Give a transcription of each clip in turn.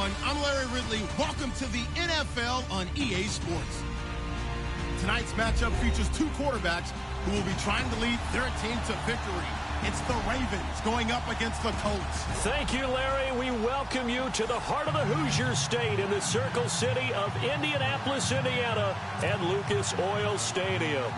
everyone. I'm Larry Ridley. Welcome to the NFL on EA Sports. Tonight's matchup features two quarterbacks who will be trying to lead their team to victory. It's the Ravens going up against the Colts. Thank you, Larry. We welcome you to the heart of the Hoosier State in the Circle City of Indianapolis, Indiana, at Lucas Oil Stadium.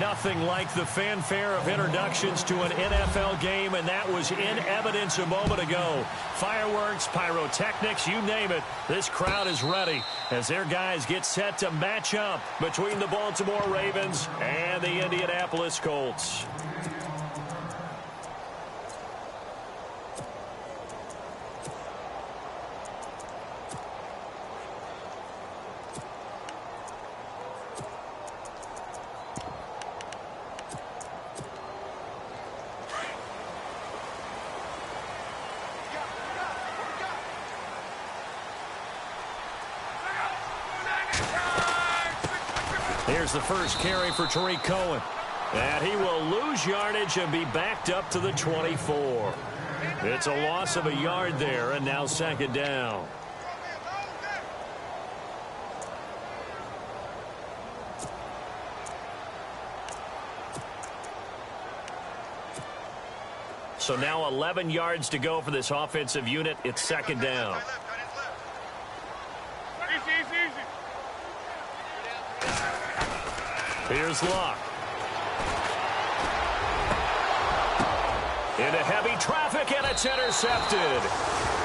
Nothing like the fanfare of introductions to an NFL game, and that was in evidence a moment ago. Fireworks, pyrotechnics, you name it. This crowd is ready as their guys get set to match up between the Baltimore Ravens and the Indianapolis Colts. Here's the first carry for Tariq Cohen. And he will lose yardage and be backed up to the 24. It's a loss of a yard there, and now second down. So now 11 yards to go for this offensive unit. It's second down. Here's Luck. Into heavy traffic, and it's intercepted.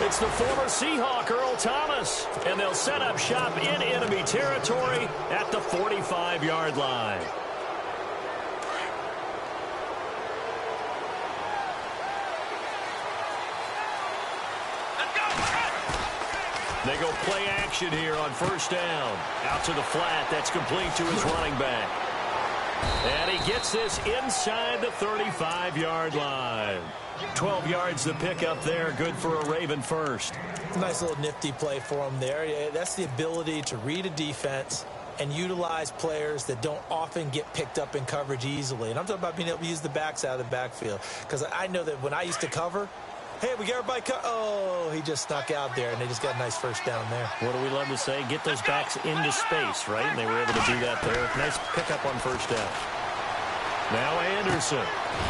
It's the former Seahawk, Earl Thomas. And they'll set up shop in enemy territory at the 45-yard line. They go play action here on first down. Out to the flat. That's complete to his running back. And he gets this inside the 35-yard line. 12 yards to pick up there. Good for a Raven first. Nice little nifty play for him there. Yeah, that's the ability to read a defense and utilize players that don't often get picked up in coverage easily. And I'm talking about being able to use the backs out of the backfield. Because I know that when I used to cover, hey, we got everybody oh, he just snuck out there, and they just got a nice first down there. What do we love to say? Get those backs into space, right? And they were able to do that there. Nice pickup on first down. Now Anderson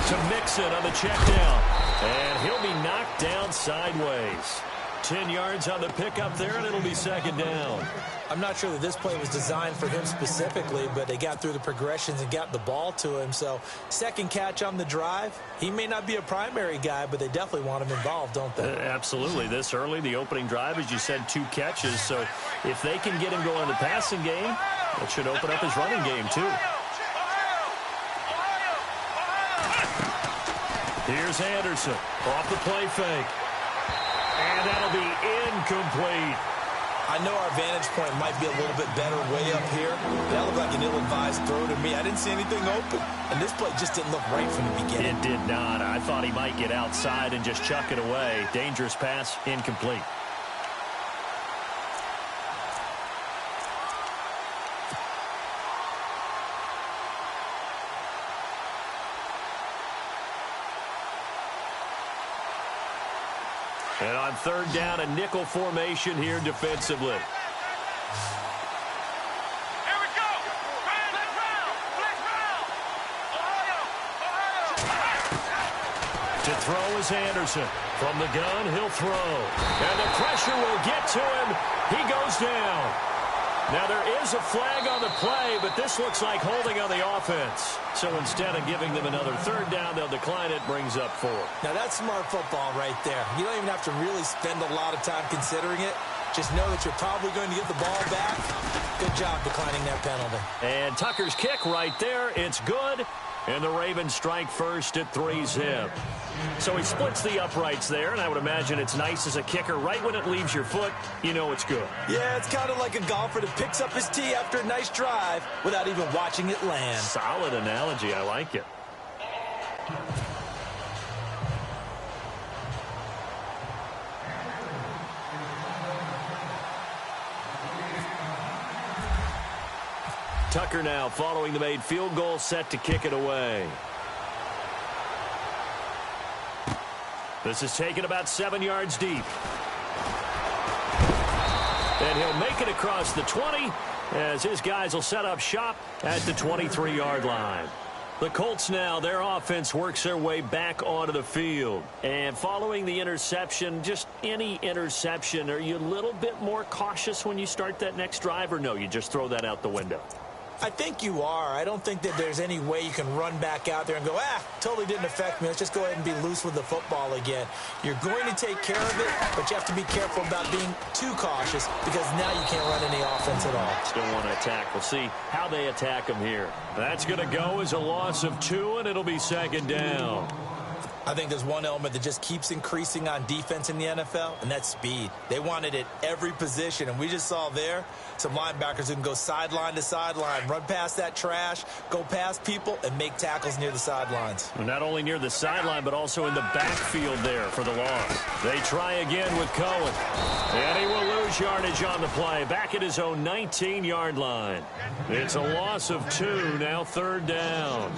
to Mixon on the check down. And he'll be knocked down sideways. 10 yards on the pickup there, and it'll be second down. I'm not sure that this play was designed for him specifically, but they got through the progressions and got the ball to him. So second catch on the drive. He may not be a primary guy, but they definitely want him involved, don't they? Absolutely. This early, the opening drive, as you said, 2 catches. So if they can get him going in the passing game, it should open up his running game too. Here's Anderson off the play fake. And that'll be incomplete. I know our vantage point might be a little bit better way up here. That looked like an ill-advised throw to me. I didn't see anything open. And this play just didn't look right from the beginning. It did not. I thought he might get outside and just chuck it away. Dangerous pass, incomplete. And on third down, a nickel formation here defensively. Here we go. To throw is Anderson. From the gun, he'll throw. And the pressure will get to him. He goes down. Now, there is a flag on the play, but this looks like holding on the offense. So instead of giving them another third down, they'll decline it, brings up 4. Now, that's smart football right there. You don't even have to really spend a lot of time considering it. Just know that you're probably going to get the ball back. Good job declining that penalty. And Tucker's kick right there. It's good. And the Ravens strike first at 3-zip. So he splits the uprights there, and I would imagine it's nice as a kicker. Right when it leaves your foot, you know it's good. Yeah, it's kind of like a golfer that picks up his tee after a nice drive without even watching it land. Solid analogy. I like it. Tucker now following the made field goal, set to kick it away. This is taken about 7 yards deep. And he'll make it across the 20 as his guys will set up shop at the 23-yard line. The Colts now, their offense works their way back onto the field. And following the interception, just any interception, are you a little bit more cautious when you start that next drive, or no, you just throw that out the window? I think you are. I don't think that there's any way you can run back out there and go, totally didn't affect me. Let's just go ahead and be loose with the football again. You're going to take care of it, but you have to be careful about being too cautious because now you can't run any offense at all. Still want to attack. We'll see how they attack him here. That's going to go as a loss of 2, and it'll be second down. I think there's one element that just keeps increasing on defense in the NFL, and that's speed. They want it at every position, and we just saw there some linebackers who can go sideline to sideline, run past that trash, go past people, and make tackles near the sidelines. Well, not only near the sideline, but also in the backfield there for the loss. They try again with Cohen, and he will lose yardage on the play, back at his own 19-yard line. It's a loss of 2, now third down.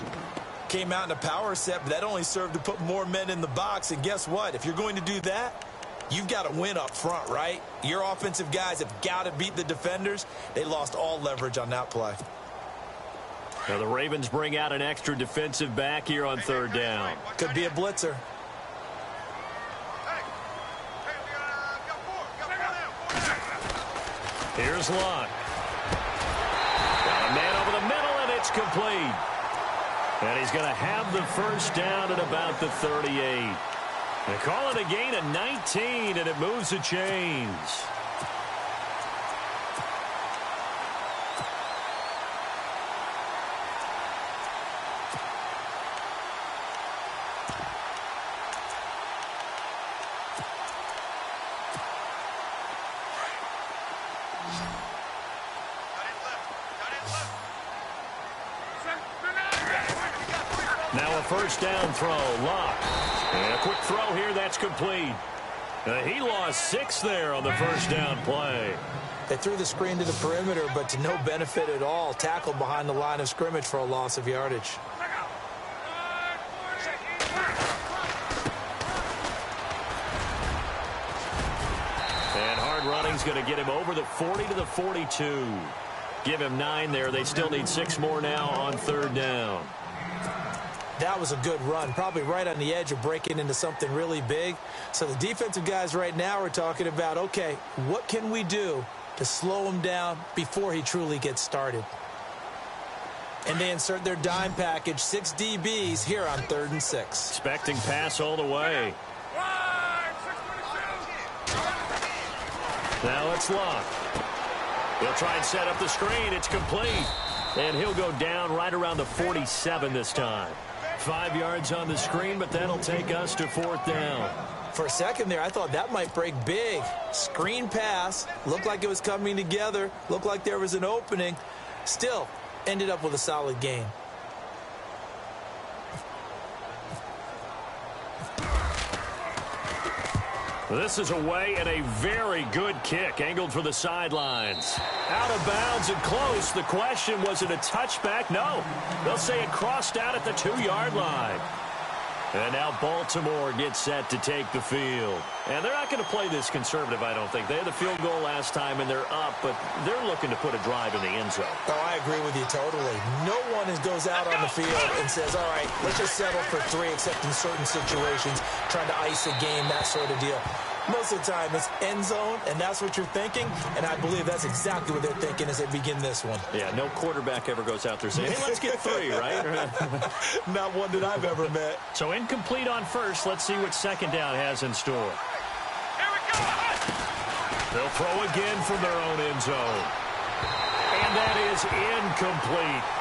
Came out in a power set, but that only served to put more men in the box. And guess what? If you're going to do that, you've got to win up front, right? Your offensive guys have got to beat the defenders. They lost all leverage on that play. Now the Ravens bring out an extra defensive back here on third down. Could be a blitzer. Here's Locke. Got a man over the middle, and it's complete. And he's going to have the first down at about the 38. They call it a gain of 19, and it moves the chains. Now a first down throw, Locke. And a quick throw here, that's complete. He lost 6 there on the first down play. They threw the screen to the perimeter, but to no benefit at all. Tackled behind the line of scrimmage for a loss of yardage. And hard running's going to get him over the 40 to the 42. Give him 9 there. They still need 6 more now on third down. That was a good run, probably right on the edge of breaking into something really big. So the defensive guys right now are talking about, okay, what can we do to slow him down before he truly gets started? And they insert their dime package, 6 DBs here on 3rd and 6. Expecting pass all the way. Now it's Locke. He'll try and set up the screen. It's complete. And he'll go down right around the 47 this time. 5 yards on the screen, but that'll take us to 4th down. For a second there, I thought that might break big. Screen pass. Looked like it was coming together. Looked like there was an opening. Still, ended up with a solid gain. This is away and a very good kick, angled for the sidelines. Out of bounds and close. The question, was it a touchback? No. They'll say it crossed out at the 2-yard line. And now Baltimore gets set to take the field. And they're not going to play this conservative, I don't think. They had the field goal last time, and they're up, but they're looking to put a drive in the end zone. Oh, I agree with you totally. No one goes out on the field and says, all right, let's just settle for 3, except in certain situations, trying to ice a game, that sort of deal. Most of the time, it's end zone, and that's what you're thinking, and I believe that's exactly what they're thinking as they begin this one. Yeah, no quarterback ever goes out there saying, hey, let's get 3, right? Not one that I've ever met. So incomplete on first. Let's see what second down has in store. Here we go. They'll throw again from their own end zone. And that is incomplete.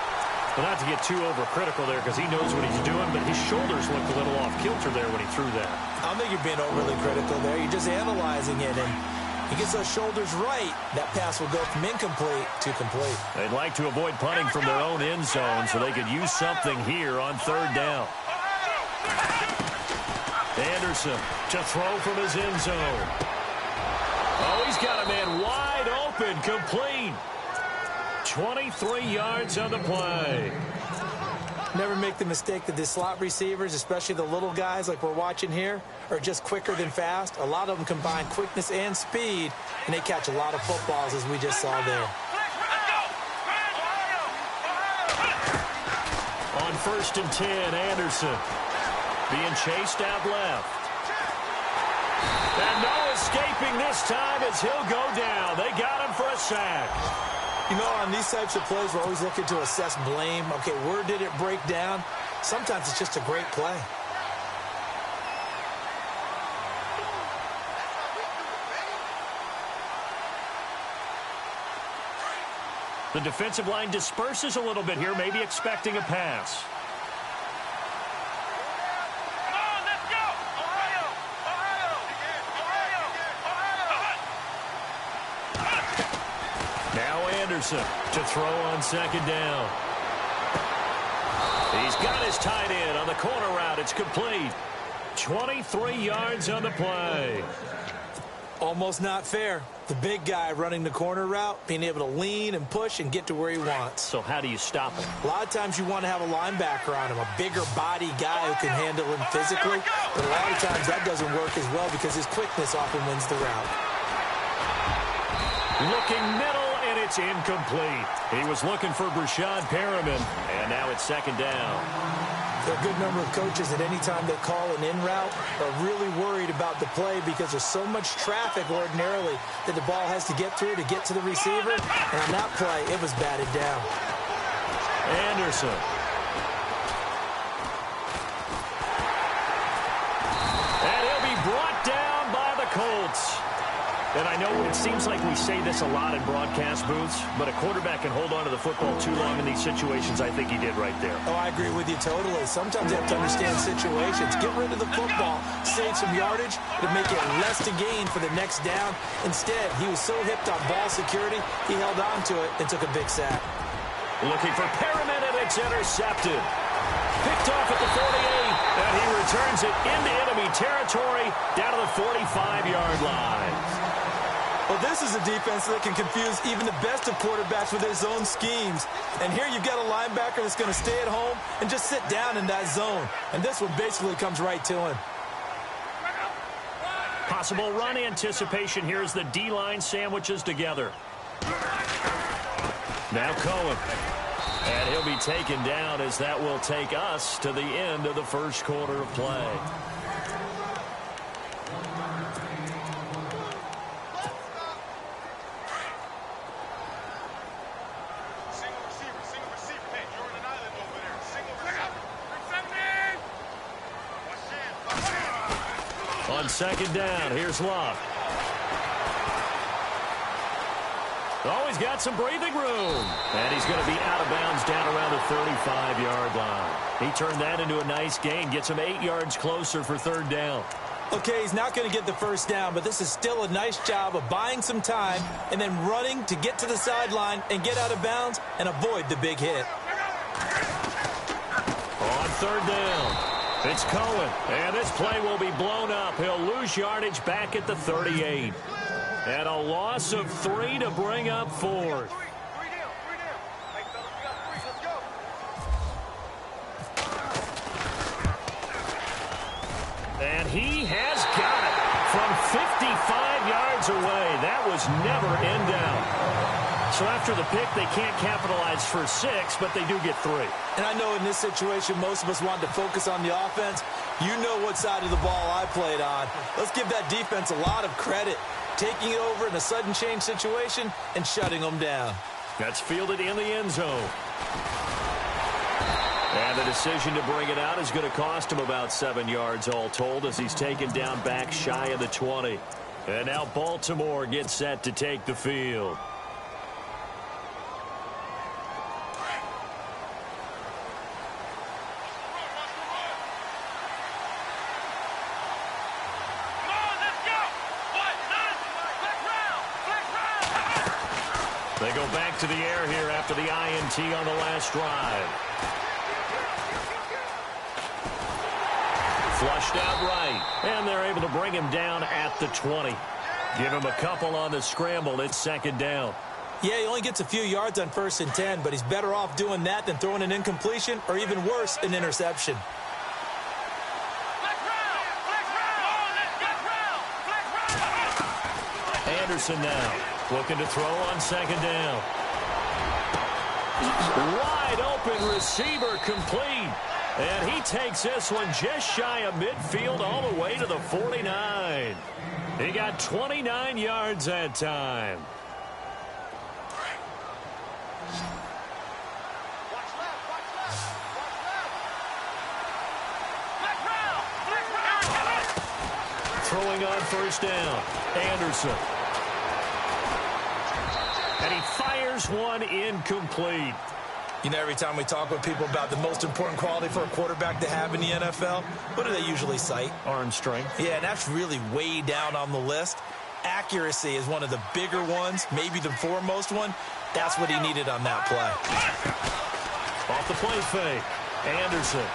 Well, not to get too overcritical there because he knows what he's doing, but his shoulders looked a little off-kilter there when he threw that. I don't think you're being overly critical there. You're just analyzing it, and he gets those shoulders right. That pass will go from incomplete to complete. They'd like to avoid punting from their own end zone so they could use something here on third down. Anderson to throw from his end zone. Oh, he's got a man wide open, complete. 23 yards on the play. Never make the mistake that the slot receivers, especially the little guys like we're watching here, are just quicker than fast. A lot of them combine quickness and speed, and they catch a lot of footballs, as we just saw there. On 1st and 10, Anderson being chased out left. And no escaping this time as he'll go down. They got him for a sack. You know, on these types of plays, we're always looking to assess blame. Okay, where did it break down? Sometimes it's just a great play. The defensive line disperses a little bit here, maybe expecting a pass. To throw on 2nd down. He's got his tight end on the corner route. It's complete. 23 yards on the play. Almost not fair. The big guy running the corner route, being able to lean and push and get to where he wants. So how do you stop him? A lot of times you want to have a linebacker on him, a bigger body guy who can handle him physically. But a lot of times that doesn't work as well because his quickness often wins the route. Looking middle. And it's incomplete. He was looking for Brashad Perriman, and now it's 2nd down. There are a good number of coaches at any time they call an in route are really worried about the play because there's so much traffic ordinarily that the ball has to get through to get to the receiver. And on that play, it was batted down. Anderson. And he'll be brought down by the Colts. And I know it seems like we say this a lot in broadcast booths, but a quarterback can hold on to the football too long in these situations. I think he did right there. Oh, I agree with you totally. Sometimes you have to understand situations. Get rid of the football, save some yardage, to make it less to gain for the next down. Instead, he was so hipped on ball security, he held on to it and took a big sack. Looking for Perriman, and it's intercepted. Picked off at the 48, and he returns it into enemy territory down to the 45-yard line. Well, this is a defense that can confuse even the best of quarterbacks with their zone schemes. And here you've got a linebacker that's going to stay at home and just sit down in that zone. And this one basically comes right to him. Possible run anticipation here as the D-line sandwiches together. Now Cohen. And he'll be taken down as that will take us to the end of the 1st quarter of play. On 2nd down, here's Love. Oh, he's got some breathing room. And he's going to be out of bounds down around the 35-yard line. He turned that into a nice gain, gets him 8 yards closer for 3rd down. Okay, he's not going to get the 1st down, but this is still a nice job of buying some time and then running to get to the sideline and get out of bounds and avoid the big hit. On 3rd down. It's Cohen, and this play will be blown up. He'll lose yardage back at the 38. And a loss of 3 to bring up 4th. And he has got it from 55 yards away. That was never in doubt. So after the pick, they can't capitalize for 6, but they do get 3. And I know in this situation, most of us wanted to focus on the offense. You know what side of the ball I played on. Let's give that defense a lot of credit. Taking it over in a sudden change situation and shutting them down. That's fielded in the end zone. And the decision to bring it out is going to cost him about 7 yards all told as he's taken down back shy of the 20. And now Baltimore gets set to take the field. They go back to the air here after the INT on the last drive. Flushed out right, and they're able to bring him down at the 20. Give him a couple on the scramble. It's 2nd down. Yeah, he only gets a few yards on 1st and 10, but he's better off doing that than throwing an incompletion or even worse, an interception. Anderson now looking to throw on 2nd down. Wide open receiver complete. And he takes this one just shy of midfield all the way to the 49. He got 29 yards that time. Throwing on 1st down, Anderson. And he fires one incomplete. You know, every time we talk with people about the most important quality for a quarterback to have in the NFL, what do they usually cite? Arm strength. Yeah, and that's really way down on the list. Accuracy is one of the bigger ones, maybe the foremost one. That's what he needed on that play. Off the play fake, Anderson.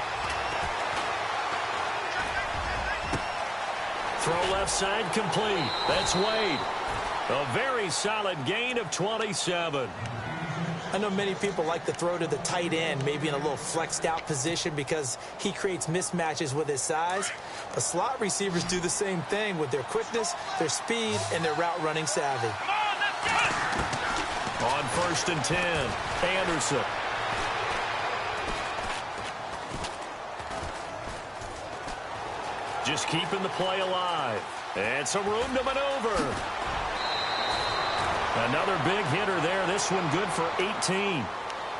Throw left side complete. That's Wade. A very solid gain of 27. I know many people like to throw to the tight end, maybe in a little flexed out position because he creates mismatches with his size. But slot receivers do the same thing with their quickness, their speed, and their route running savvy. On 1st and 10, Anderson. Just keeping the play alive. And some room to maneuver. Another big hitter there. This one good for 18.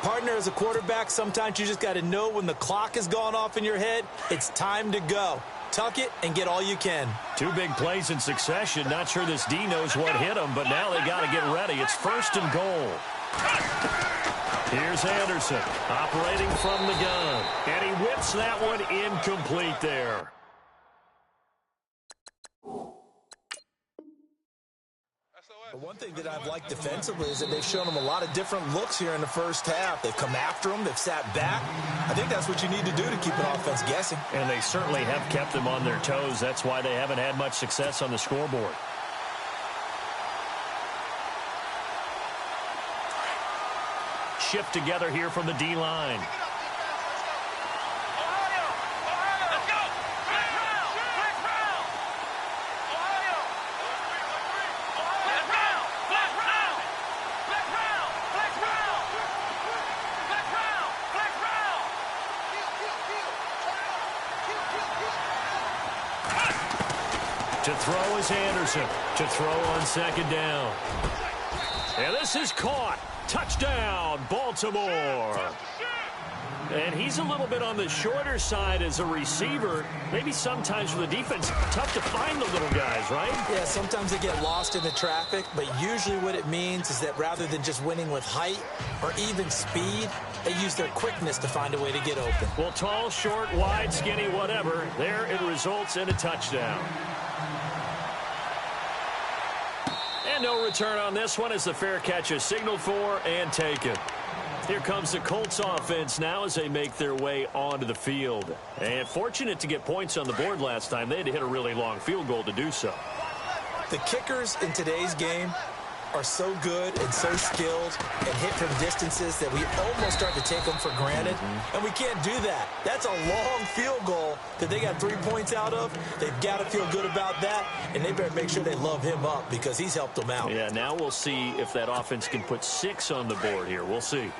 Partner, as a quarterback, sometimes you just got to know when the clock has gone off in your head, it's time to go. Tuck it and get all you can. 2 big plays in succession. Not sure this D knows what hit him, but now they got to get ready. It's 1st and goal. Here's Anderson operating from the gun. And he whips that one incomplete there. The one thing that I've liked defensively is that they've shown him a lot of different looks here in the first half. They've come after him. They've sat back. I think that's what you need to do to keep an offense guessing. And they certainly have kept them on their toes. That's why they haven't had much success on the scoreboard. Shift together here from the D-line. To throw is Anderson. To throw on 2nd down. And this is caught. Touchdown, Baltimore. And he's a little bit on the shorter side as a receiver. Maybe sometimes for the defense, tough to find the little guys, right? Yeah, sometimes they get lost in the traffic, but usually what it means is that rather than just winning with height or even speed, they use their quickness to find a way to get open. Well, tall, short, wide, skinny, whatever, there it results in a touchdown. And no return on this one as the fair catch is signaled for and taken. Here comes the Colts offense now as they make their way onto the field. And fortunate to get points on the board last time. They had to hit a really long field goal to do so. The kickers in today's game are so good and so skilled and hit from distances that we almost start to take them for granted. And we can't do that. That's a long field goal that they got 3 points out of. They've got to feel good about that, and they better make sure they love him up because he's helped them out. Yeah, now we'll see if that offense can put 6 on the board here. We'll see.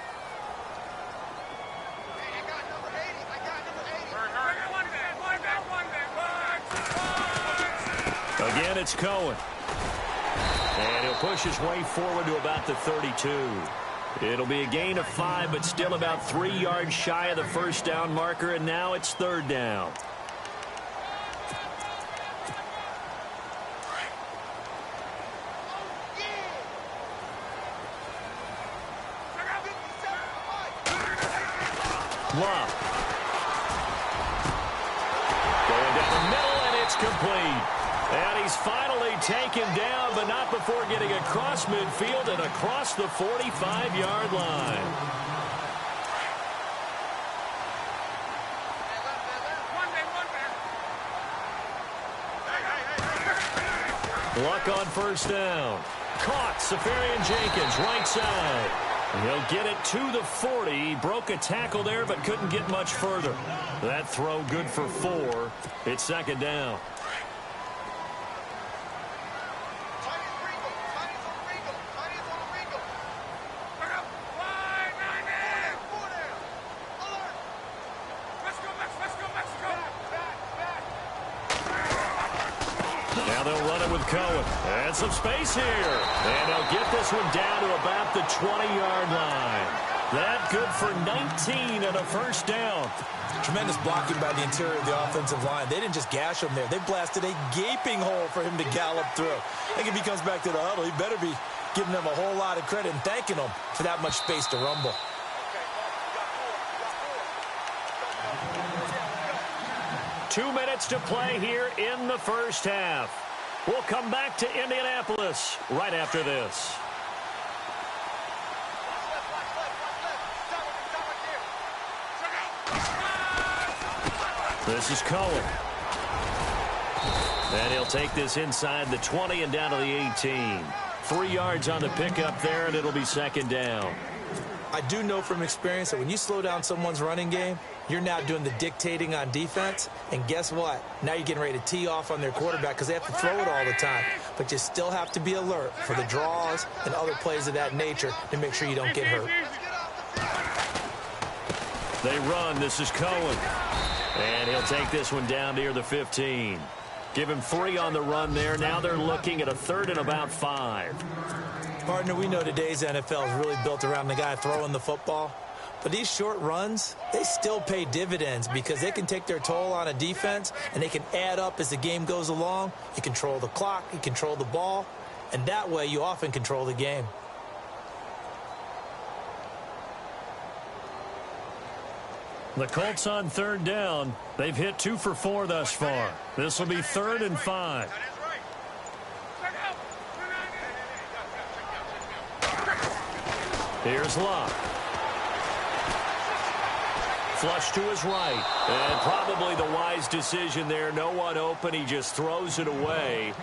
Again, it's Cohen. And he'll push his way forward to about the 32. It'll be a gain of 5, but still about 3 yards shy of the first down marker, and now it's 3rd down. Love. Going down the middle, and it's complete. And he's finally taken down, but not before getting across midfield and across the 45-yard line. Luck on 1st down. Caught. Safarian-Jenkins, right side. He'll get it to the 40. He broke a tackle there, but couldn't get much further. That throw good for 4. It's second down. Now they'll run it with Cohen. And some space here. And they'll get this one down to about the 20-yard line. That good for 19 and a first down. Tremendous blocking by the interior of the offensive line. They didn't just gash him there. They blasted a gaping hole for him to gallop through. I think if he comes back to the huddle, he better be giving them a whole lot of credit and thanking them for that much space to rumble. 2 minutes to play here in the first half. We'll come back to Indianapolis right after this. This is Cohen. And he'll take this inside the 20 and down to the 18. 3 yards on the pickup there, and it'll be second down. I do know from experience that when you slow down someone's running game, you're now doing the dictating on defense. And guess what? Now you're getting ready to tee off on their quarterback because they have to throw it all the time. But you still have to be alert for the draws and other plays of that nature to make sure you don't get hurt. They run. This is Cohen. And he'll take this one down near the 15. Give him 3 on the run there. Now they're looking at a 3rd and about 5. Partner, we know today's NFL is really built around the guy throwing the football. But these short runs, they still pay dividends because they can take their toll on a defense and they can add up as the game goes along. You control the clock, you control the ball, and that way you often control the game. The Colts on 3rd down. They've hit 2 for 4 thus far. This will be 3rd and 5. Here's Locke. Flush to his right. And probably the wise decision there. No one open. He just throws it away.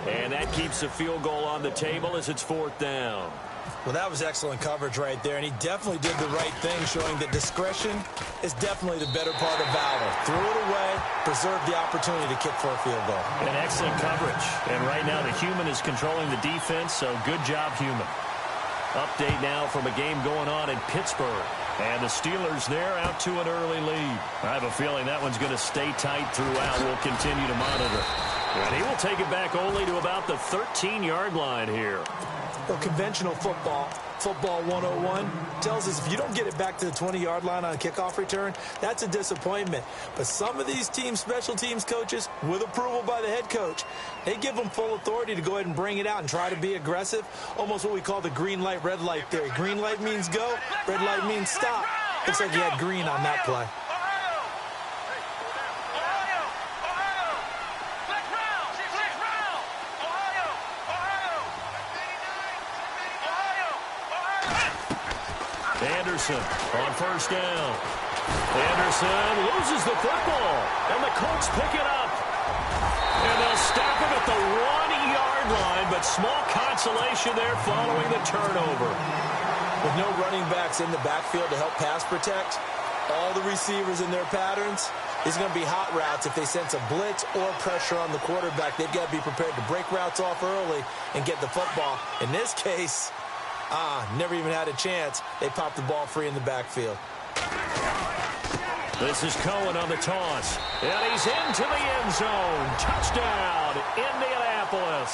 And that keeps the field goal on the table as it's 4th down. Well, that was excellent coverage right there, and he definitely did the right thing, showing that discretion is definitely the better part of valor. Threw it away, preserved the opportunity to kick for a field goal. And excellent coverage. And right now the human is controlling the defense, so good job, human. Update now from a game going on in Pittsburgh. And the Steelers there out to an early lead. I have a feeling that one's going to stay tight throughout. We'll continue to monitor. And he will take it back only to about the 13-yard line here. Well, conventional football 101, tells us if you don't get it back to the 20-yard line on a kickoff return, that's a disappointment. But some of these teams, special teams coaches, with approval by the head coach, they give them full authority to go ahead and bring it out and try to be aggressive, almost what we call the green light, red light theory. Green light means go, red light means stop. Looks like you had green on that play. Anderson on 1st down. Anderson loses the football, and the Colts pick it up. And they'll stop him at the 1-yard line, but small consolation there following the turnover. With no running backs in the backfield to help pass protect, all the receivers in their patterns, it's going to be hot routes if they sense a blitz or pressure on the quarterback. They've got to be prepared to break routes off early and get the football. In this case, never even had a chance. They popped the ball free in the backfield. This is Cohen on the toss. And he's into the end zone. Touchdown, Indianapolis.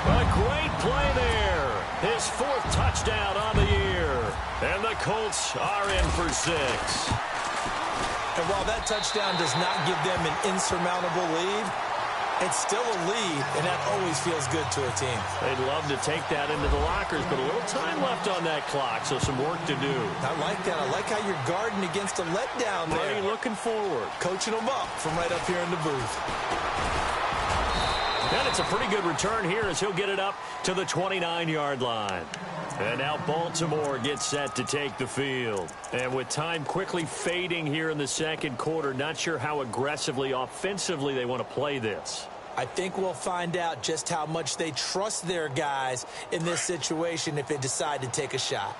A great play there. His 4th touchdown on the year. And the Colts are in for 6. And while that touchdown does not give them an insurmountable lead, it's still a lead, and that always feels good to a team. They'd love to take that into the lockers, but a little time left on that clock, so some work to do. I like that. I like how you're guarding against a letdown there. Buddy looking forward. Coaching them up from right up here in the booth. And it's a pretty good return here as he'll get it up to the 29-yard line. And now Baltimore gets set to take the field. And with time quickly fading here in the second quarter, not sure how aggressively, offensively they want to play this. I think we'll find out just how much they trust their guys in this situation if they decide to take a shot.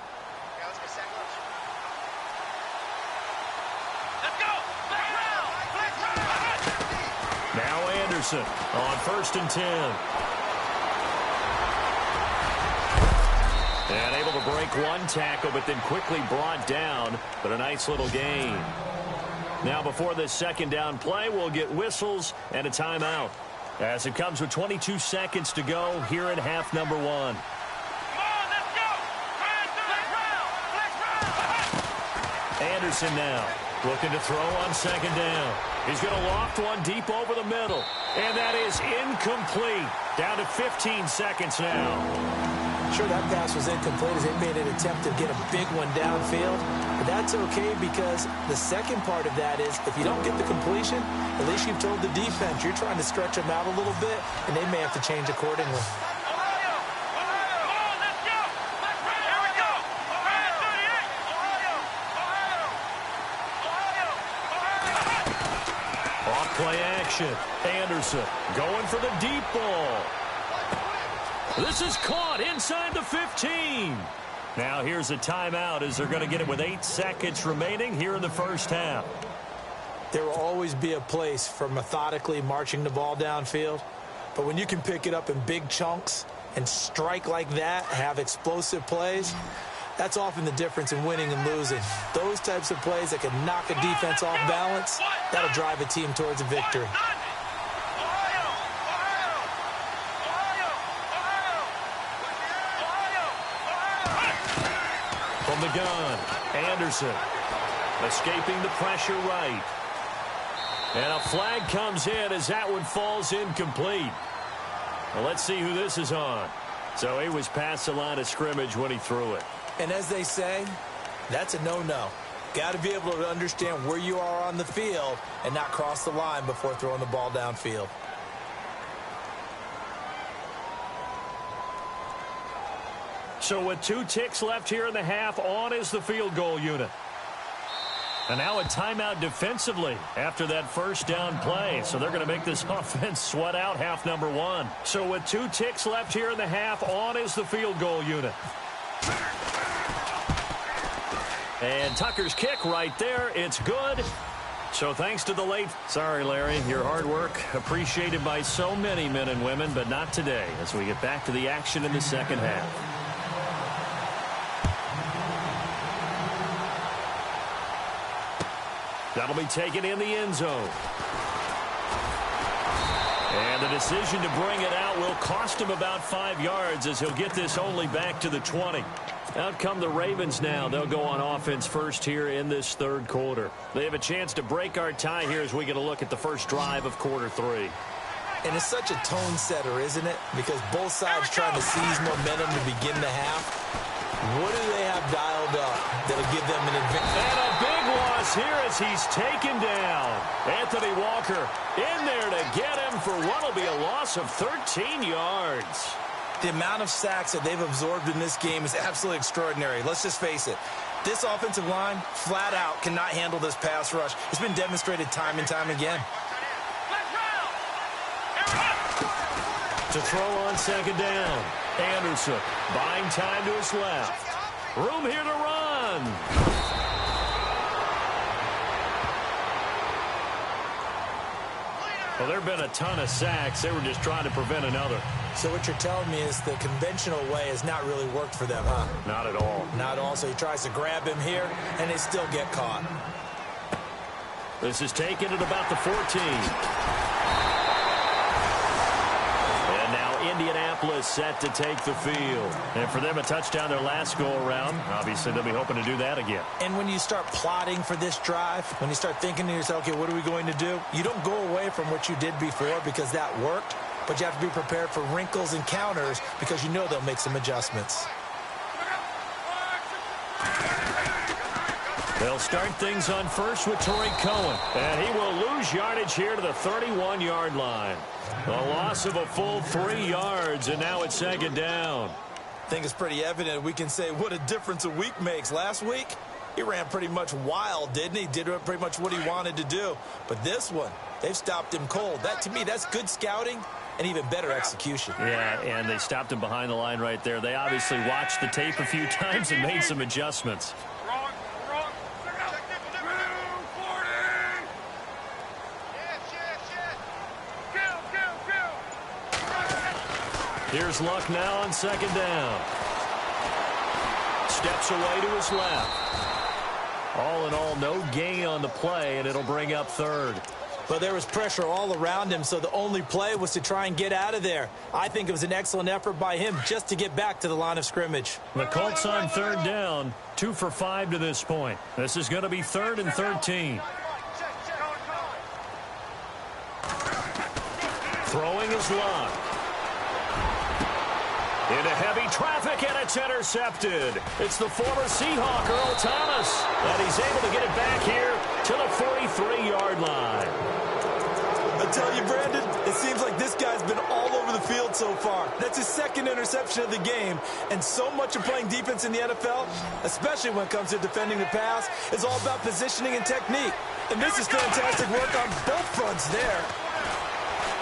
Now Anderson on 1st and 10. And able to break one tackle, but then quickly brought down. But a nice little gain. Now before this second down play, we'll get whistles and a timeout, as it comes with 22 seconds to go here in half number 1. Come on, let's go! Anderson now looking to throw on second down. He's going to loft one deep over the middle. And that is incomplete. Down to 15 seconds now. Sure, that pass was incomplete as they made an attempt to get a big one downfield. But that's okay, because the second part of that is if you don't get the completion, at least you've told the defense you're trying to stretch them out a little bit, and they may have to change accordingly. Play action. Anderson going for the deep ball. This is caught inside the 15. Now here's a timeout as they're going to get it with 8 seconds remaining here in the first half. There will always be a place for methodically marching the ball downfield. But when you can pick it up in big chunks and strike like that, have explosive plays, that's often the difference in winning and losing. Those types of plays that can knock a defense off balance, that'll drive a team towards a victory. From the gun, Anderson escaping the pressure right. And a flag comes in as that one falls incomplete. Well, let's see who this is on. So he was past the line of scrimmage when he threw it. And as they say, that's a no-no. Got to be able to understand where you are on the field and not cross the line before throwing the ball downfield. So with 2 ticks left here in the half, on is the field goal unit. And now a timeout defensively after that first down play. So they're going to make this offense sweat out half number 1. So with 2 ticks left here in the half, on is the field goal unit. And Tucker's kick right there. It's good. So thanks to the late... Sorry, Larry. Your hard work appreciated by so many men and women, but not today as we get back to the action in the second half. That'll be taken in the end zone. And the decision to bring it out will cost him about 5 yards as he'll get this only back to the 20. Out come the Ravens now. They'll go on offense first here in this third quarter. They have a chance to break our tie here as we get a look at the first drive of quarter 3. And it's such a tone setter, isn't it? Because both sides trying to seize momentum to begin the half. What do they have dialed up that'll give them an advantage? And a big loss here as he's taken down. Anthony Walker in there to get him for what will be a loss of 13 yards. The amount of sacks that they've absorbed in this game is absolutely extraordinary. Let's just face it. This offensive line, flat out, cannot handle this pass rush. It's been demonstrated time and time again. To throw on second down. Anderson buying time to his left. Room here to run. Well, there have been a ton of sacks. They were just trying to prevent another. So what you're telling me is the conventional way has not really worked for them, huh? Not at all. Not at all. So he tries to grab him here, and they still get caught. This is taken at about the 14. And now Indianapolis set to take the field. And for them, a touchdown their last go-around. Obviously, they'll be hoping to do that again. And when you start plotting for this drive, when you start thinking to yourself, okay, what are we going to do? You don't go away from what you did before because that worked. But you have to be prepared for wrinkles and counters because you know they'll make some adjustments. They'll start things on first with Torrey Cohen. And he will lose yardage here to the 31-yard line. A loss of a full 3 yards, and now it's second down. I think it's pretty evident we can say what a difference a week makes. Last week, he ran pretty much wild, didn't he? Did pretty much what he wanted to do. But this one, they've stopped him cold. That, to me, that's good scouting and even better execution. Yeah, and they stopped him behind the line right there. They obviously watched the tape a few times and made some adjustments. Here's Luck now on second down. Steps away to his left. All in all, no gain on the play, and it'll bring up third. But there was pressure all around him, so the only play was to try and get out of there. I think it was an excellent effort by him just to get back to the line of scrimmage. The Colts on third down, 2 for 5 to this point. This is going to be 3rd and 13. Throwing is Luck. Into heavy traffic, and it's intercepted. It's the former Seahawk, Earl Thomas, and he's able to get it back here to the 43-yard line. I tell you, Brandon, it seems like this guy's been all over the field so far. That's his second interception of the game, and so much of playing defense in the NFL, especially when it comes to defending the pass, is all about positioning and technique. And this is fantastic work on both fronts there.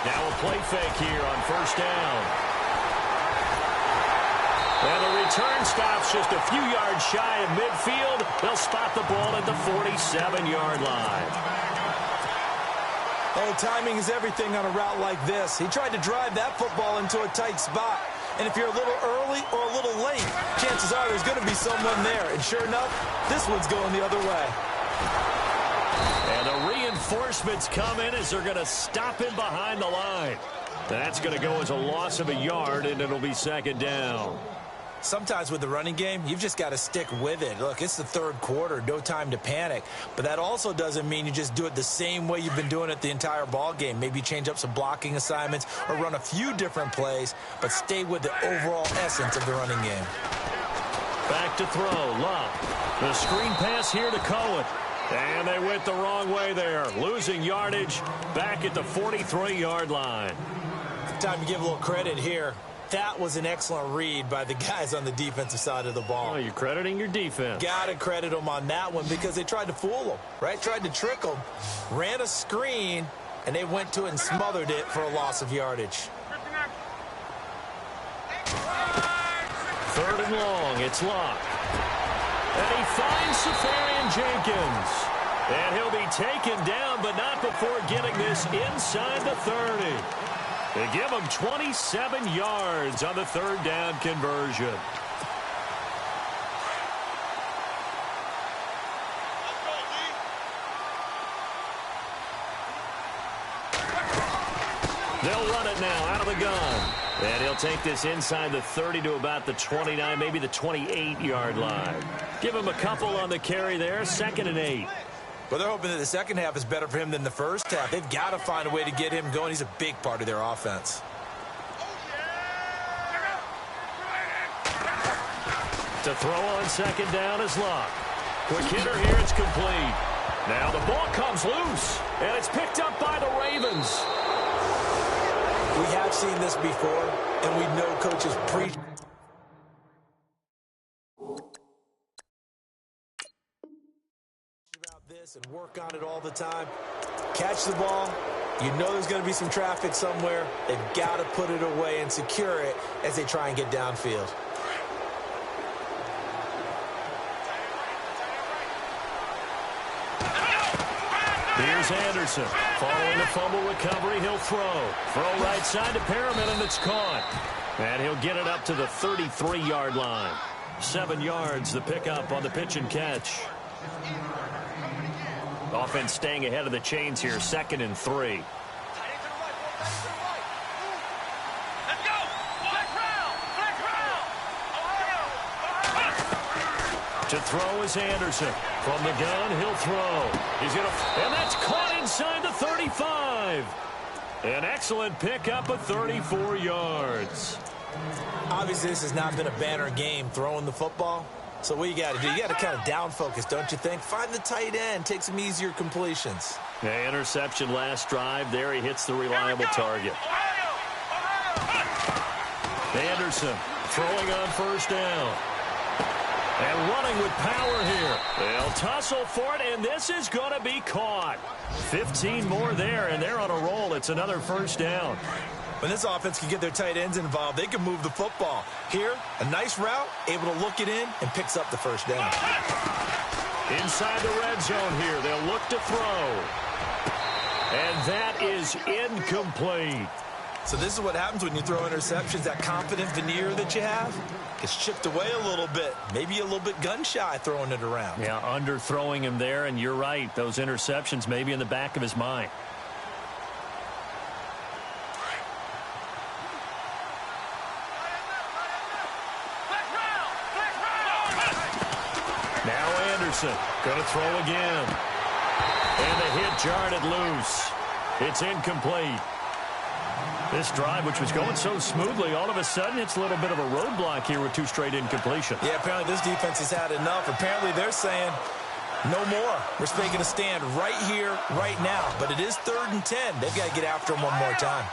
Now a play fake here on first down. And the return stops just a few yards shy of midfield. They'll spot the ball at the 47-yard line. Oh, timing is everything on a route like this. He tried to drive that football into a tight spot. And if you're a little early or a little late, chances are there's going to be someone there. And sure enough, this one's going the other way. And the reinforcements come in as they're going to stop him behind the line. That's going to go as a loss of a yard, and it'll be second down. Sometimes with the running game, you've just got to stick with it. Look, it's the third quarter, no time to panic. But that also doesn't mean you just do it the same way you've been doing it the entire ball game. Maybe change up some blocking assignments or run a few different plays, but stay with the overall essence of the running game. Back to throw, Luck. The screen pass here to Cohen. And they went the wrong way there, losing yardage back at the 43-yard line. Time to give a little credit here. That was an excellent read by the guys on the defensive side of the ball. Oh, you're crediting your defense. Got to credit them on that one because they tried to fool them, right? Tried to trick them, ran a screen, and they went to it and smothered it for a loss of yardage. 3rd and long, it's Luck. And he finds Safarian Jenkins. And he'll be taken down, but not before getting this inside the 30. They give him 27 yards on the 3rd down conversion. They'll run it now out of the gun. And he'll take this inside the 30 to about the 29, maybe the 28-yard line. Give him a couple on the carry there, 2nd and 8. Well, they're hoping that the second half is better for him than the first half. They've got to find a way to get him going. He's a big part of their offense. To throw on 2nd down is Luck. Quick hitter here, it's complete. Now the ball comes loose, and it's picked up by the Ravens. We have seen this before, and we know coaches preach about this and work on it all the time. Catch the ball. You know there's going to be some traffic somewhere. They've got to put it away and secure it as they try and get downfield. Here's Anderson. Following the fumble recovery, he'll throw. Throw right side to Perriman, and it's caught. And he'll get it up to the 33-yard line. 7 yards, the pickup on the pitch and catch. Offense staying ahead of the chains here, 2nd and 3. To throw is Anderson. From the gun, he'll throw. He's going to, and that's caught inside the 35. An excellent pickup of 34 yards. Obviously, this has not been a banner game throwing the football. So what you got to do, you got to kind of down focus, don't you think? Find the tight end, take some easier completions. Yeah, interception last drive. There he hits the reliable target. Anderson throwing on first down. And running with power here. They'll tussle for it, and this is going to be caught. 15 more there, and they're on a roll. It's another first down. When this offense can get their tight ends involved, they can move the football. Here, a nice route, able to look it in, and picks up the first down. Inside the red zone here, they'll look to throw. And that is incomplete. So this is what happens when you throw interceptions. That confident veneer that you have gets chipped away a little bit. Maybe a little bit gun-shy throwing it around. Yeah, underthrowing him there, and you're right. Those interceptions may be in the back of his mind. Now Anderson going to throw again. And the hit jarred it loose. It's incomplete. This drive, which was going so smoothly, all of a sudden it's a little bit of a roadblock here with 2 straight incompletions. Yeah, apparently this defense has had enough. Apparently they're saying no more. We're making a stand right here, right now. But it is 3rd and 10. They've got to get after him one more time.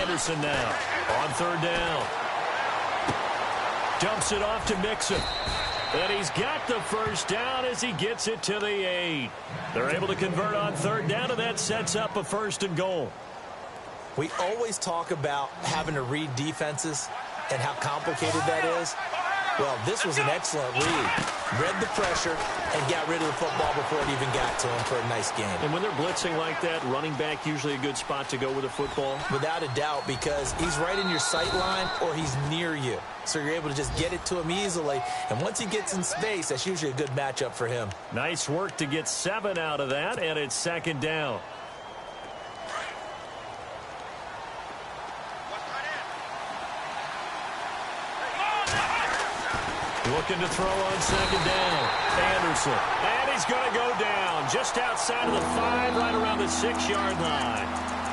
Anderson now on 3rd down. Dumps it off to Mixon. And he's got the first down as he gets it to the 8. They're able to convert on 3rd down, and that sets up a 1st and goal. We always talk about having to read defenses and how complicated that is. Well, this was an excellent read. Read the pressure and got rid of the football before it even got to him for a nice game. And when they're blitzing like that, running back usually a good spot to go with a football? Without a doubt, because he's right in your sight line or he's near you. So you're able to just get it to him easily. And once he gets in space, that's usually a good matchup for him. Nice work to get 7 out of that, and it's 2nd down. Looking to throw on 2nd down. Anderson. And he's going to go down just outside of the 5, right around the 6-yard line.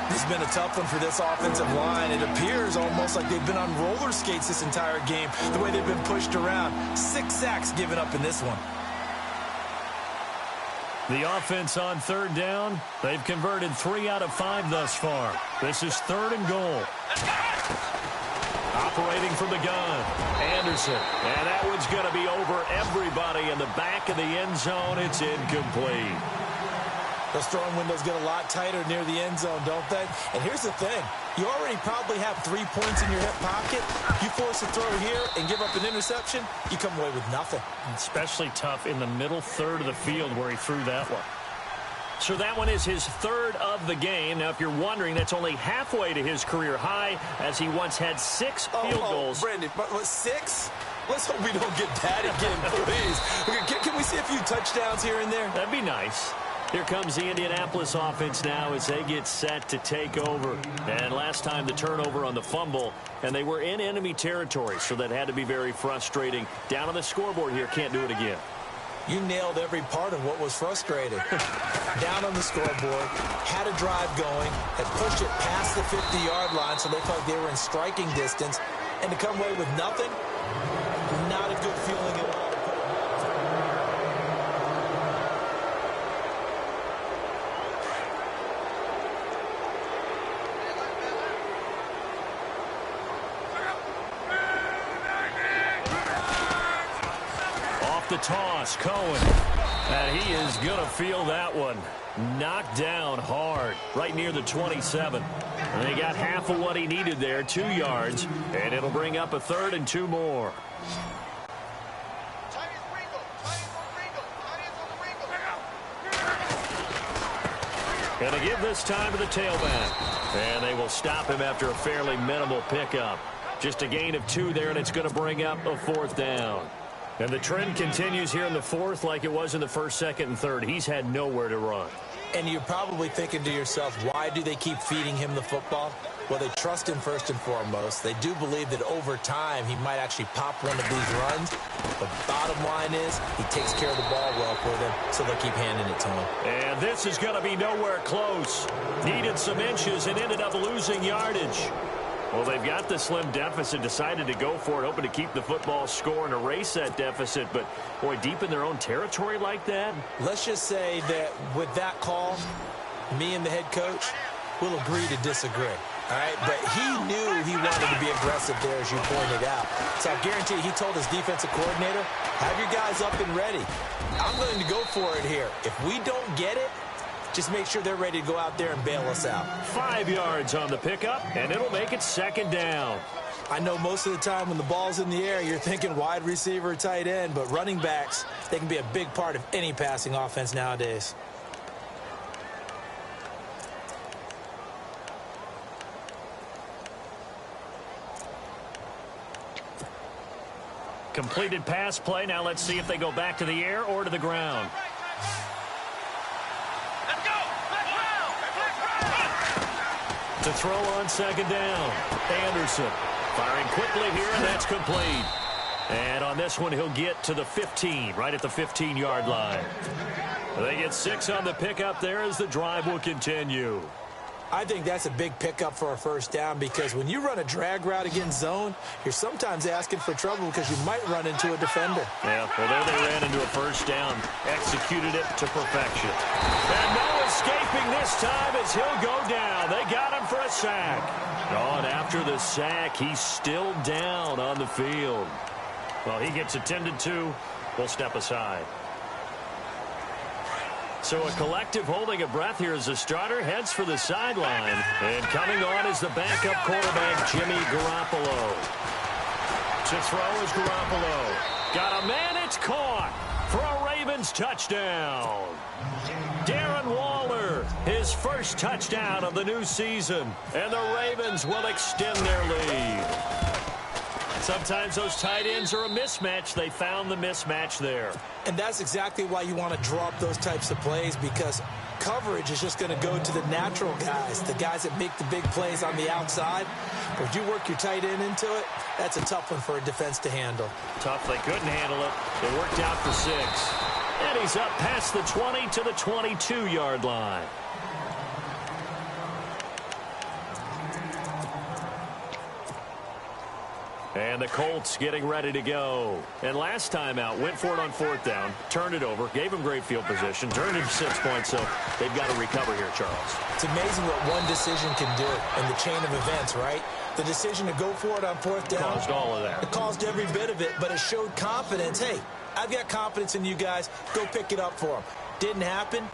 This has been a tough one for this offensive line. It appears almost like they've been on roller skates this entire game, the way they've been pushed around. 6 sacks given up in this one. The offense on 3rd down, they've converted 3 out of 5 thus far. This is 3rd and goal. Operating from the gun, Anderson. And that one's going to be over everybody in the back of the end zone. It's incomplete. Those throwing windows get a lot tighter near the end zone, don't they? And here's the thing. You already probably have 3 points in your hip pocket. You force a throw here and give up an interception, you come away with nothing. Especially tough in the middle third of the field where he threw that one. So that one is his 3rd of the game. Now, if you're wondering, that's only halfway to his career high, as he once had 6 field goals. Brandon, what, 6? Let's hope we don't get that again, please. Can we see a few touchdowns here and there? That'd be nice. Here comes the Indianapolis offense now as they get set to take over. And last time the turnover on the fumble, and they were in enemy territory, so that had to be very frustrating. Down on the scoreboard here, can't do it again. You nailed every part of what was frustrating. Down on the scoreboard, had a drive going, had pushed it past the 50-yard line so they felt like they were in striking distance, and to come away with nothing, not a good feeling at all. The toss, Cohen. And he is going to feel that one. Knocked down hard, right near the 27. And they got half of what he needed there, 2 yards. And it'll bring up a 3rd and 2 more. Going to give this time to the tailback. And they will stop him after a fairly minimal pickup. Just a gain of 2 there, and it's going to bring up a 4th down. And the trend continues here in the 4th like it was in the 1st, 2nd, and 3rd. He's had nowhere to run. And you're probably thinking to yourself, why do they keep feeding him the football? Well, they trust him first and foremost. They do believe that over time he might actually pop one of these runs. But bottom line is he takes care of the ball well for them, so they'll keep handing it to him. And this is going to be nowhere close. Needed some inches and ended up losing yardage. Well, they've got the slim deficit, decided to go for it, hoping to keep the football score and erase that deficit. But, boy, deep in their own territory like that? Let's just say that with that call, me and the head coach will agree to disagree. All right, but he knew he wanted to be aggressive there, as you pointed out. So I guarantee you, he told his defensive coordinator, have your guys up and ready. I'm going to go for it here. If we don't get it, just make sure they're ready to go out there and bail us out. 5 yards on the pickup, and it'll make it second down. I know most of the time when the ball's in the air, you're thinking wide receiver, tight end, but running backs, they can be a big part of any passing offense nowadays. Completed pass play. Now let's see if they go back to the air or to the ground. Let's go! To throw on second down. Anderson firing quickly here, and that's complete. And on this one, he'll get to the 15, right at the 15-yard line. They get 6 on the pickup there as the drive will continue. I think that's a big pickup for a first down because when you run a drag route against zone, you're sometimes asking for trouble because you might run into a defender. Yeah, well, there they ran into a first down, executed it to perfection. And no escaping this time as he'll go down. They got him for a sack. Oh, and after the sack, he's still down on the field. Well, he gets attended to. We'll step aside. So a collective holding of breath here as the starter heads for the sideline. And coming on is the backup quarterback, Jimmy Garoppolo. To throw is Garoppolo. Got a man, it's caught for a Ravens touchdown. Darren Waller, his first touchdown of the new season. And the Ravens will extend their lead. Sometimes those tight ends are a mismatch. They found the mismatch there. And that's exactly why you want to draw up those types of plays because coverage is just going to go to the natural guys, the guys that make the big plays on the outside. But if you work your tight end into it, that's a tough one for a defense to handle. Tough. They couldn't handle it. It worked out for 6. And he's up past the 20 to the 22-yard line. And the Colts getting ready to go. And last time out, went for it on 4th down, turned it over, gave him great field position, turned it 6 points, so they've got to recover here, Charles. It's amazing what one decision can do in the chain of events, right? The decision to go for it on 4th down. Caused all of that. It caused every bit of it, but it showed confidence. Hey, I've got confidence in you guys. Go pick it up for them. Didn't happen.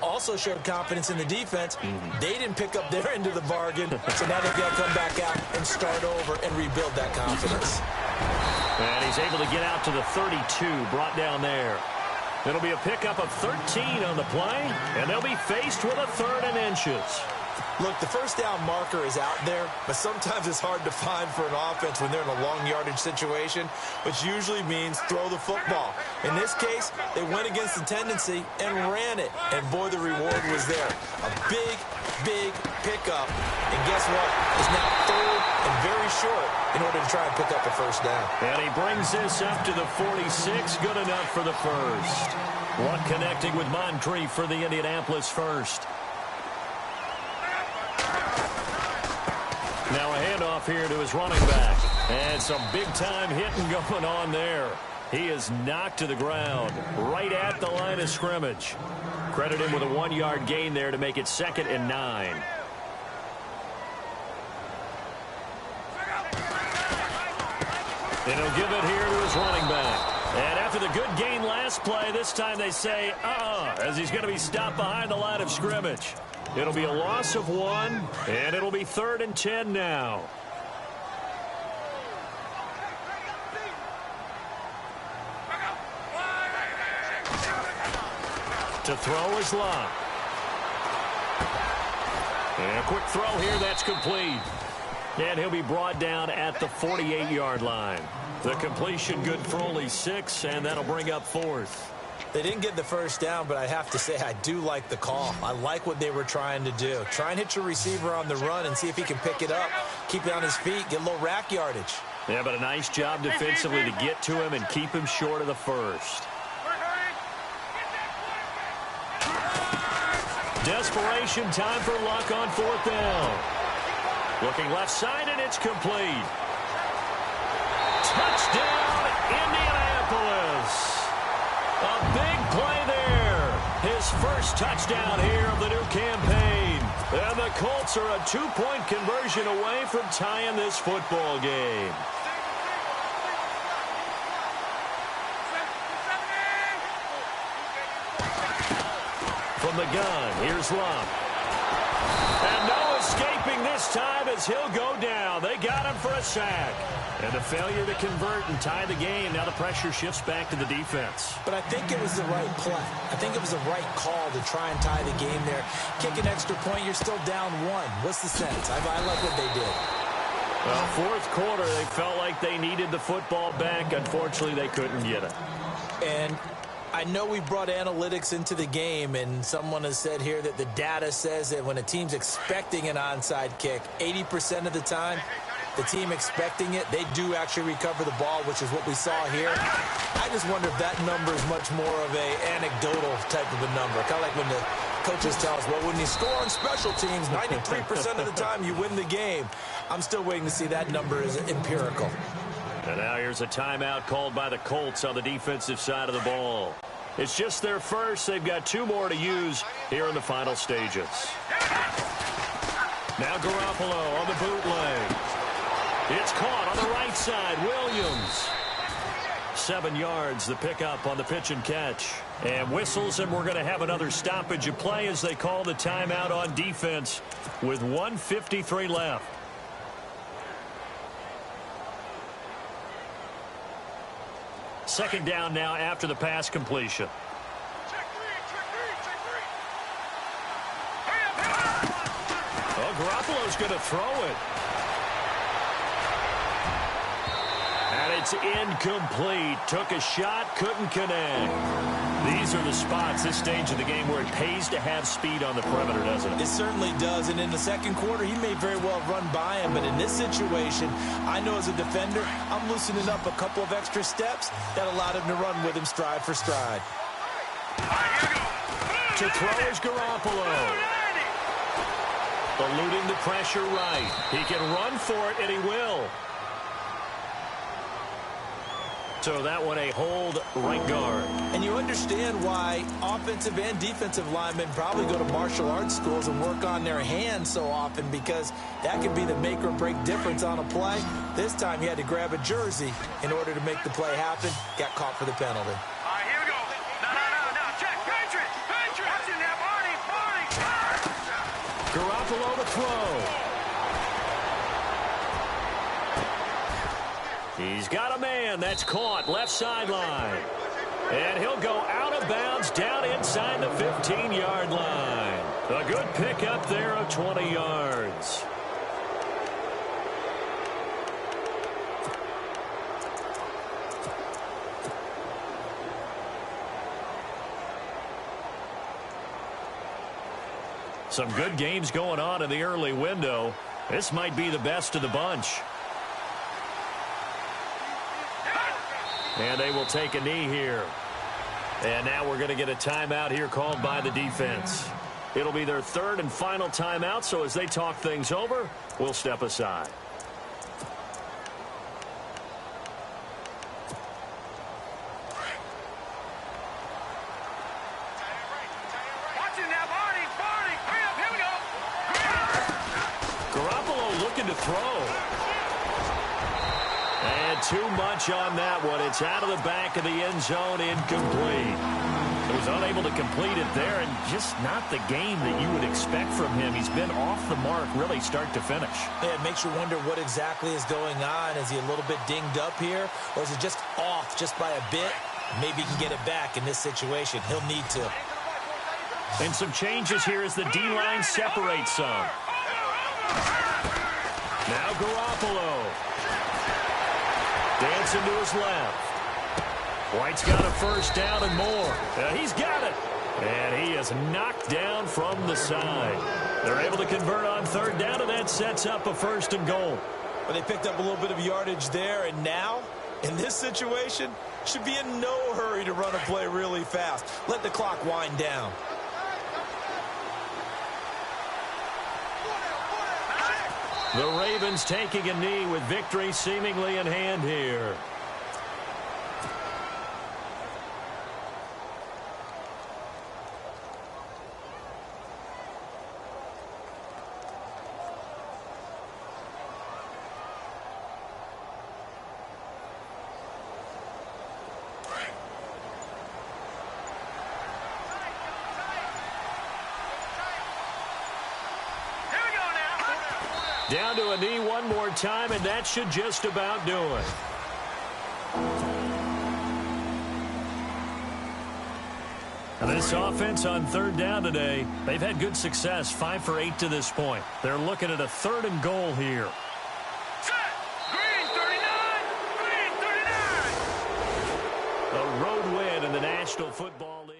Also showed confidence in the defense. They didn't pick up their end of the bargain, so now they've got to come back out and start over and rebuild that confidence. And he's able to get out to the 32, brought down there. It'll be a pickup of 13 on the play, and they'll be faced with a 3rd and inches. Look, the first down marker is out there, but sometimes it's hard to find for an offense when they're in a long yardage situation, which usually means throw the football. In this case, they went against the tendency and ran it, and boy, the reward was there. A big, big pickup, and guess what? It's now 3rd and very short in order to try and pick up a first down. And he brings this up to the 46, good enough for the first. One connecting with Moncrief for the Indianapolis first. Now a handoff here to his running back. And some big-time hitting going on there. He is knocked to the ground right at the line of scrimmage. Credit him with a 1-yard gain there to make it 2nd and 9. And he'll give it here to his running back. And after the good gain last play, this time they say, as he's going to be stopped behind the line of scrimmage. It'll be a loss of 1, and it'll be 3rd and 10 now. To throw is Locke. And a quick throw here, that's complete. And he'll be brought down at the 48-yard line. The completion good for only 6, and that'll bring up 4th. They didn't get the first down, but I have to say I do like the call. I like what they were trying to do. Try and hit your receiver on the run and see if he can pick it up, keep it on his feet, get a little rack yardage. Yeah, but a nice job defensively to get to him and keep him short of the first. Desperation time for Luck on 4th down. Looking left side, and it's complete. Touchdown, Indianapolis. A big play there. His his first touchdown here of the new campaign. And the Colts are a 2-point conversion away from tying this football game. From the gun, here's Love. And no escaping this time as he'll go down. They got him for a sack. And a failure to convert and tie the game. Now the pressure shifts back to the defense. But I think it was the right play. I think it was the right call to try and tie the game there. Kick an extra point, you're still down one. What's the sense? I like what they did. Well, fourth quarter, they felt like they needed the football back. Unfortunately, they couldn't get it. And I know we brought analytics into the game, and someone has said here that the data says that when a team's expecting an onside kick, 80% of the time, the team expecting it, they do actually recover the ball, which is what we saw here. I just wonder if that number is much more of a anecdotal type of a number. Kind of like when the coaches tell us, well, when you score on special teams, 93% of the time you win the game. I'm still waiting to see that number is empirical. And now here's a timeout called by the Colts on the defensive side of the ball. It's just their first. They've got 2 more to use here in the final stages. Now Garoppolo on the bootleg. It's caught on the right side. Williams. 7 yards, the pickup on the pitch and catch. And whistles, and we're going to have another stoppage of play as they call the timeout on defense with 1:53 left. Second down now after the pass completion. Oh, Garoppolo's going to throw it. And it's incomplete. Took a shot, couldn't connect. These are the spots, this stage of the game, where it pays to have speed on the perimeter, doesn't it? It certainly does. And in the second quarter, he may very well run by him. But in this situation, I know as a defender, I'm loosening up a couple of extra steps that allowed him to run with him stride for stride. To throw is Garoppolo. Eluding the pressure right. He can run for it, and he will. So that one a hold right guard. And you understand why offensive and defensive linemen probably go to martial arts schools and work on their hands so often, because that can be the make or break difference on a play. This time he had to grab a jersey in order to make the play happen. Got caught for the penalty. All right, here we go. No. Check. Patriot. Watching that. Barney. Garoppolo to throw. He's got a man. That's caught. Left sideline. And he'll go out of bounds down inside the 15-yard line. A good pickup there of 20 yards. Some good games going on in the early window. This might be the best of the bunch. And they will take a knee here. And now we're going to get a timeout here called by the defense. It'll be their third and final timeout, so as they talk things over, we'll step aside. Watching that. Barney. Here we go. Garoppolo looking to throw. And too much on that one. It's out of the back of the end zone, incomplete. He was unable to complete it there, and just not the game that you would expect from him. He's been off the mark really start to finish. Yeah, it makes you wonder what exactly is going on. Is he a little bit dinged up here, or is it just off just by a bit? Maybe he can get it back in this situation. He'll need to. And some changes here as the D-line separates some. Now Garoppolo. Dancing to his left. White's got a first down and more. He's got it. And he is knocked down from the side. They're able to convert on third down, and that sets up a first and goal. Well, they picked up a little bit of yardage there, and now, in this situation, should be in no hurry to run a play really fast. Let the clock wind down. The Ravens taking a knee with victory seemingly in hand here. Down to a knee one more time, and that should just about do it. This offense on third down today, they've had good success, 5 for 8 to this point. They're looking at a 3rd and goal here. Set. Green 39. Green 39. A road win in the National Football League.